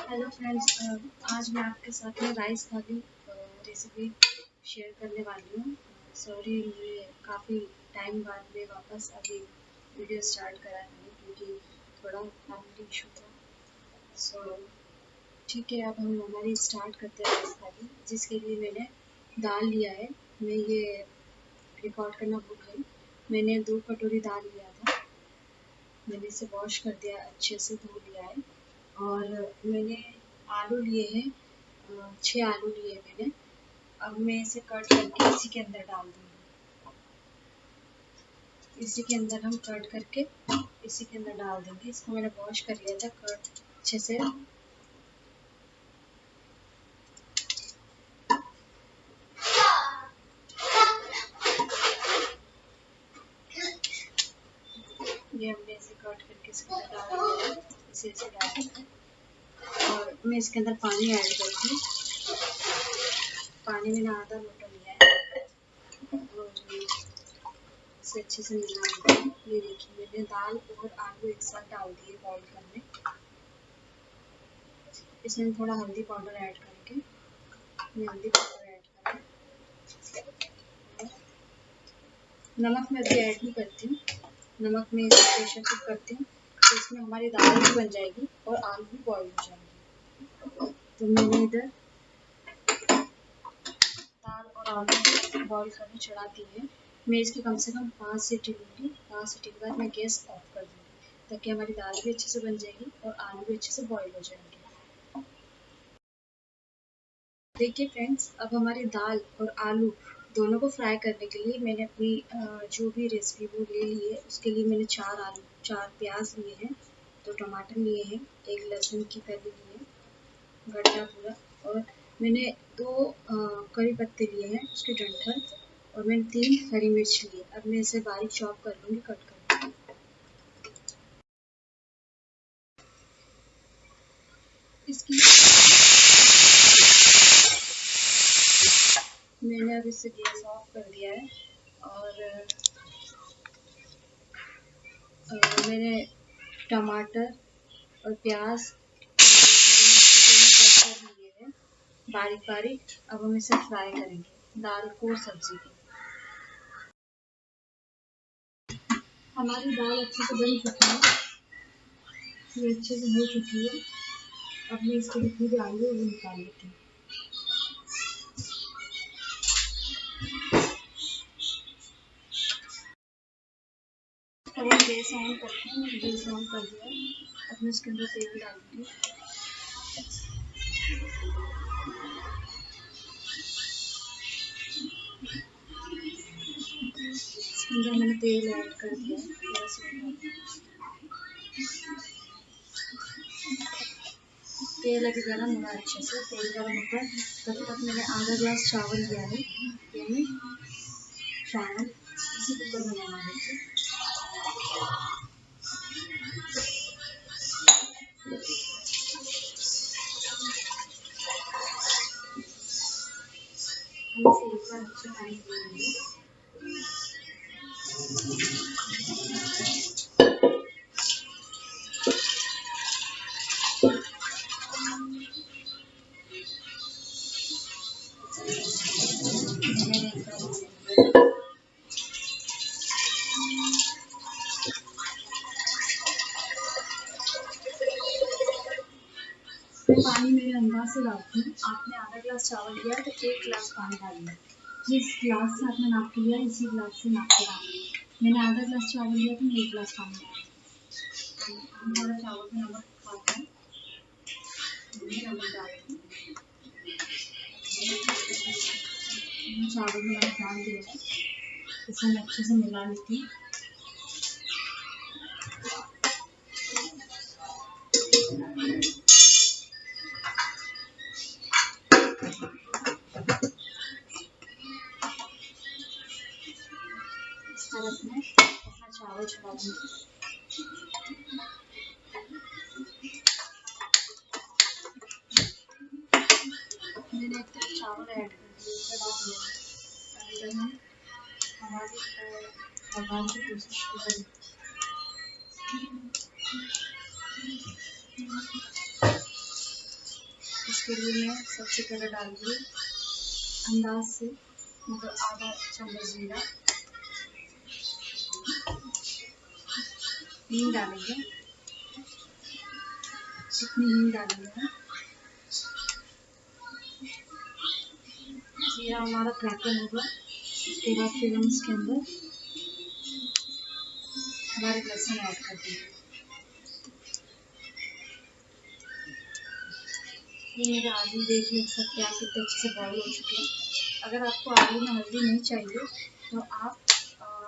Hello friends, आज मैं आपके साथ में राइस थाली रेसिपी शेयर करने वाली हूँ। सॉरी, मुझे काफ़ी टाइम बाद में वापस अभी वीडियो स्टार्ट करा है क्योंकि थोड़ा फैमिली इशू था। सो ठीक है, अब हम हमारी स्टार्ट करते हैं राइस थाली, जिसके लिए मैंने दाल लिया है। मैं ये रिकॉर्ड करना भूल गई। मैंने 2 कटोरी दाल लिया था। मैंने इसे वॉश कर दिया, अच्छे से धो लिया है। और मैंने आलू लिए हैं, 6 आलू लिए मैंने। अब मैं इसे कट करके इसी के अंदर डाल दूँगी। इसी के अंदर हम कट करके इसी के अंदर डाल देंगे। इसको मैंने वॉश कर लिया था कट अच्छे से। ये हमने इसे कट करके इसके अंदर डाल दिया है। इसे ऐसे डाल देंगे और मैं इसके अंदर पानी ऐड करूँगी। पानी मैंने आधा लोटा लिया है और इसे अच्छे से मिला देंगे। ये देखिए, मैंने दाल और आलू एक साथ डाल दिए बॉईल करने। इसमें थोड़ा हल्दी पाउडर ऐड करके नमक मैं अभी ऐड नहीं करती हूँ। नमक में इसे प्रेशर कुक करती हूँ तो इसमें हमारी दाल भी बन जाएगी और आलू भी बॉईल हो जाएंगे। तो मैंने इधर दाल और आलू बॉईल करने चढ़ा दी है। मैं इसकी कम से कम 5 सीटी लूँगी। 5 सीटी के बाद मैं गैस ऑफ कर दूँगी ताकि हमारी दाल भी अच्छे से बन जाएगी और आलू भी अच्छे से बॉईल हो जाएंगे। देखिए फ्रेंड्स, अब हमारी दाल और आलू दोनों को फ्राई करने के लिए मैंने अपनी जो भी रेसिपी वो ले ली है। उसके लिए मैंने 4 प्याज लिए हैं, 2 टमाटर लिए हैं, 1 लहसुन की कली ली है, गड्ढा पूरा। और मैंने 2 करी पत्ते लिए हैं, उसके डंठल। और मैंने 3 हरी मिर्च लिए। अब मैं इसे बारीक चॉप कर लूँगी, कट कर। इसकी मैंने अब इसे गैस ऑफ कर दिया है और मैंने टमाटर और प्याज कट कर लिए हैं बारीक बारीक। अब हम इसे फ्राई करेंगे, दाल को और सब्जी को। हमारी दाल अच्छे से बन चुकी है, ये अच्छे से हो चुकी है। अब मैं इसके जितनी भी आलू है वो निकाल लेती हूँ। अब हम गैस ऑन करते हैं। मैंने गैस ऑन कर दिया है। अब मैं इसके अंदर तेल डालूंगी। इसके अंदर मैंने तेल ऐड कर दिया है। तेल अभी गर्म हुआ अच्छे से। तेल गर्म होता है तब तक मैंने आधा ग्लास चावल लिया है, यानी चावल इसी कुकर में बना देते। हम इसे एक बार अच्छे पानी देंगे। पानी मेरे अंदाज से डालती हूँ। आपने आधा ग्लास चावल लिया तो 1 गिलास पानी डालिए। जिस गिलास से आपने नाप के लिया इसी गिलास से नाप के डालिए। मैंने आधा गिलास चावल लिया तो मैं 1 गिलास पानी डाली। हमारा चावल में नमक खाता है, नमक डालती हूँ। चावल में नमक डाल दिया है, इसे मैं अच्छे से मिला लेती हूँ। इस तरफ मैं अपना चावल चढ़ा दूँगी। मैंने एक तरफ चावल ऐड कर दिए, चढ़ा दिया। हम हमारी भगवान की कोशिश करें। इसके लिए मैं सबसे पहले डाल दूँगी अंदाज से, मतलब आधा चम्मच जीरा, हींग डालेंगे, इतनी हींग डालेंगे। जीरा हमारा क्रैकल होगा, उसके बाद फिर हम इसके अंदर हमारे लहसुन ऐड कर देंगे। ये मेरे आलू देख सकते हैं आप कितने अच्छे से बॉयल हो चुके हैं। अगर आपको आलू में हल्दी नहीं चाहिए तो आप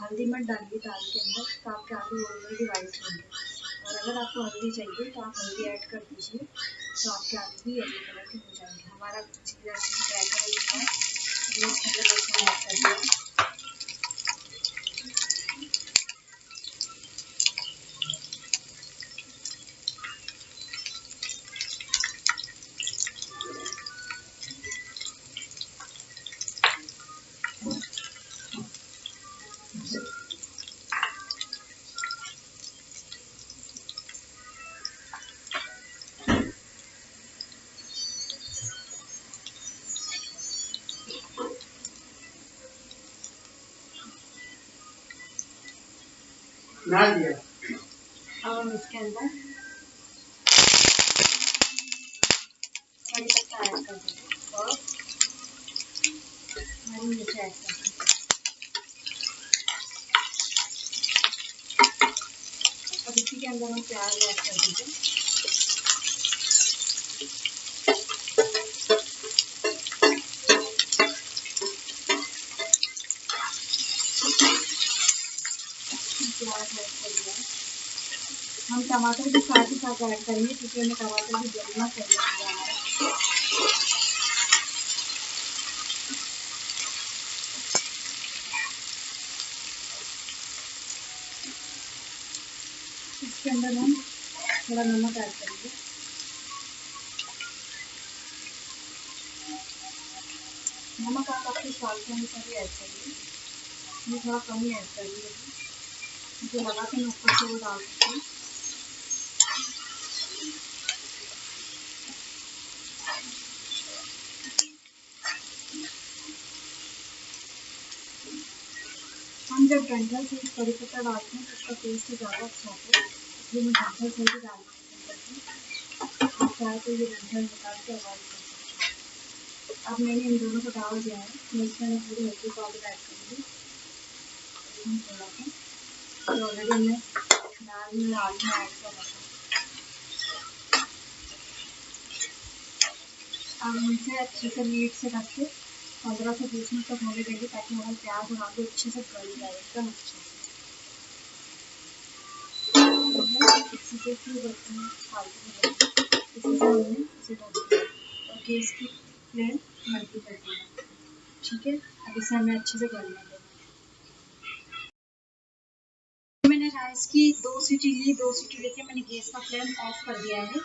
हल्दी मत डालिए दाल के अंदर, तो आपके आलू ऑलरेडी वाइट होंगे। और अगर आपको हल्दी चाहिए तो आप हल्दी ऐड कर दीजिए, तो आपके आलू भी येलो कलर के हो जाएंगे। हमारा जीरा फ्राई कर चुका है, हमने इसके अंदर लहसुन ऐड कर दिया। अब हम इसके अंदर कड़ी पत्ता ऐड कर देंगे और हरी मिर्च ऐड कर देंगे। अब इसी के अंदर हम प्याज ऐड कर देंगे। प्याज ऐड कर दिया। हम टमाटर भी साथ ही साथ ऐड करेंगे क्योंकि हमें टमाटर भी जलना चाहिए। इसके अंदर हम थोड़ा नमक ऐड करेंगे। नमक आप अपने स्वाद के अनुसार ही ऐड करिए, मैं थोड़ा कम ही ऐड करूँगी, मुझे लगा कि मैं ऊपर से वो डाल सकती हूँ। हम जब डंठल से कड़ी पत्ता डालते हैं तो उसका टेस्ट ज़्यादा अच्छा आता है, इसलिए मैं डंठल से भी डालना पसंद करती हूँ। आप चाहे तो ये डंठल निकाल के अवॉइड कर सकते हैं। अब मैंने इन दोनों को डाल दिया है, मैं इसमें थोड़ी हल्दी पाउडर ऐड करूँगी थोड़ा सा, तो ऑलरेडी हमने दाल में आलू में ऐड कर रखा है। अब हम इसे अच्छे से लीड से रख के 15 से 20 मिनट तक होने देंगे ताकि हमारे प्याज और आलू अच्छे से गल जाए एकदम अच्छे से। इसी से फिर बर्तन में फालतू में इसी से हमने इसे ढक दिया और गैस की फ्लेम हल्की कर देना। ठीक है, अब इसे हमें अच्छे से गलने देना। मैंने राइस की 2 सीटी ली, 2 सीटी लेके मैंने गैस का फ्लेम ऑफ कर दिया है।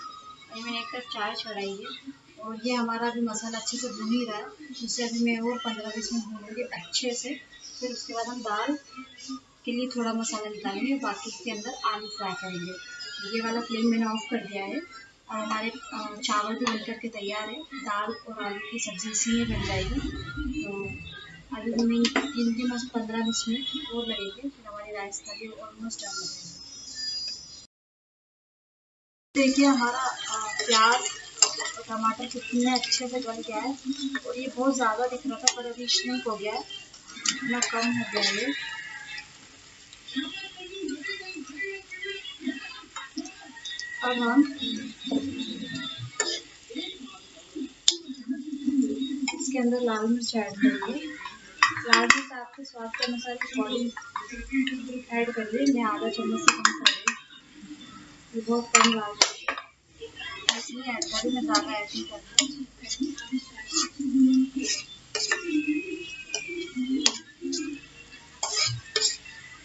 मैंने एक तरफ चाय चढ़ाई है और ये हमारा अभी मसाला अच्छे से भून ही रहा है, जिससे अभी मैं और 15-20 मिनट भूनूंगी अच्छे से। फिर उसके बाद हम दाल के लिए थोड़ा मसाला निकालेंगे, बाकी इसके अंदर आलू फ्राई करेंगे। ये वाला फ्लेम मैंने ऑफ कर दिया है और हमारे चावल भी बन करके तैयार है। दाल और आलू की सब्ज़ी इसी में बन जाएगी। तो अभी हमें इनके बस 15-20 मिनट और लगेंगे, फिर हमारी राइस थाली ऑलमोस्ट डन हो जाएगी। देखिए हमारा प्याज और टमाटर कितने अच्छे से गल गया है और ये बहुत ज़्यादा दिख रहा था पर अभी श्रिंक हो गया है, इतना कम हो गया है। अब हम इसके अंदर लाल मिर्च ऐड करेंगे। लाल मिर्च आपके स्वाद के अनुसार अकॉर्डिंग ऐड करिए, मैं आधा चम्मच से कम कर रही हूँ, ये बहुत कम लाल मिर्च इसलिए ऐड करी, मैं ज़्यादा ऐड नहीं कर रही।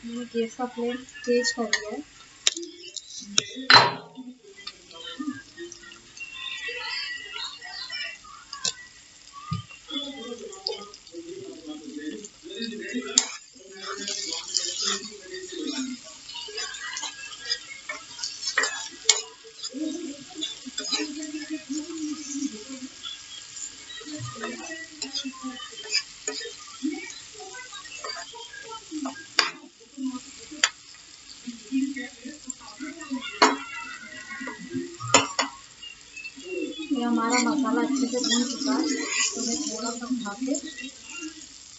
मैंने गैस का फ्लेम तेज कर दिया है। ये हमारा मसाला अच्छे से भून चुका है, तो मैं थोड़ा सा उठा के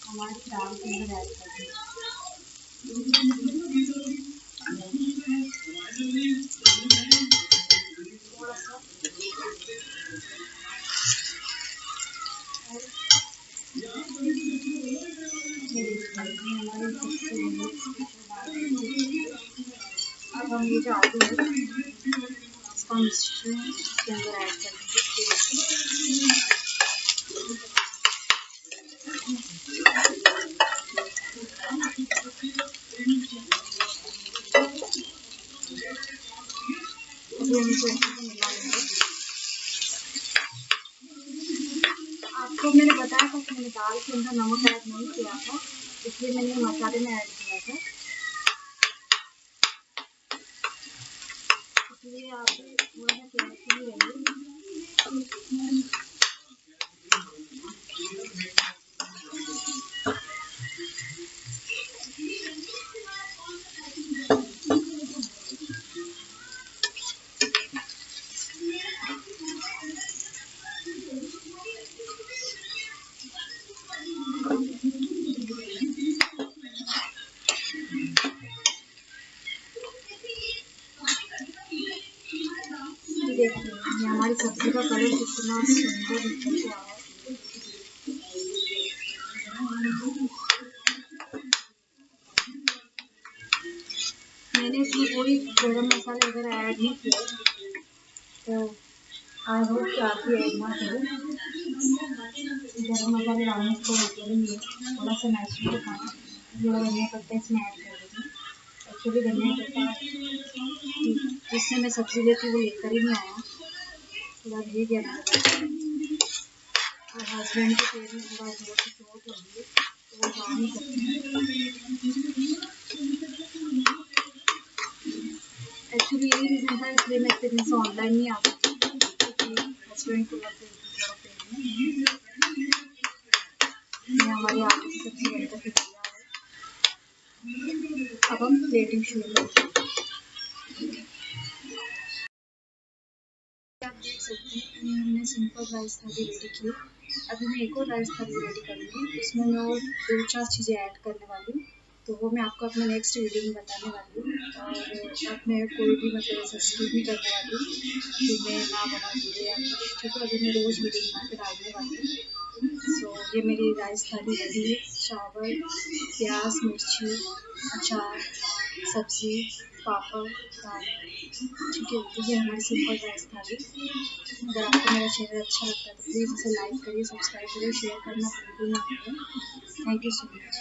हमारी दाल के अंदर ऐड कर दूँगी। थोड़ा सा अब हम ये जो आलू है इसका मिश्रण इसके अंदर ऐड कर देंगे। आपको मैंने बताया था कि मैंने दाल के अंदर नमक ऐड नहीं किया था, इसलिए मैंने मसाले में ऐड किया था, इसलिए आप थोड़ा सा केयरफुली रहिए। देखिए ये हमारी सब्जी का कलर कितना सुंदर निकल के आया है। मैंने इसमें कोई गरम मसाले वगैरह ऐड नहीं किया, तो आई होप कि आप भी ऐड ना करें। गरम मसाले डालने से कोई मतलब नहीं है, थोड़ा सा नेचुरल खाना, थोड़ा धनिया पत्ता इसमें ऐड कर दीजिए। एक्चुअली धनिया पत्ता जिससे मैं सब्जी लेती हूँ वो लेकर ही नहीं आया, थोड़ा रह गया मेरे पास, और हस्बैंड के पेट में थोड़ा जोर से चोट लगी है, तो वो जा नहीं सकते। एक्चुअली यही रीज़न था, इसलिए मैं इतने दिन से ऑनलाइन नहीं आ सकती, क्योंकि हस्बैंड को थोड़ा पेट में। ये हमारी आलू की सब्जी बनकर के तैयार है। अब हम प्लेटिंग शुरू करते हैं। आप देख सकते हैं कि हमने सिंपल राइस थाली रेडी की। अभी मैं एक और राइस थाली रेडी करूँगी, उसमें मैं और 2-4 चीज़ें ऐड करने वाली हूँ, तो वो मैं आपको अपने नेक्स्ट वीडियो में बताने वाली हूँ। और अब मैं कोई भी मतलब ऐसा स्किप नहीं करने वाली हूँ कि मैं ना बना वीडियो या कुछ, क्योंकि अभी मैं रोज़ वीडियो बना के डालने वाली हूँ। सो ये मेरी राइस थाली रेडी है, चावल, प्याज, मिर्ची, अचार, सब्जी, पापड़, दाल, ठीक है। तो ये हमारी सिंपल राइस थाली। अगर आपको मेरा चैनल अच्छा लगता है तो प्लीज़ इसे लाइक करिए, सब्सक्राइब करिए, शेयर करना बिल्कुल ना भूलें। Thank you so much.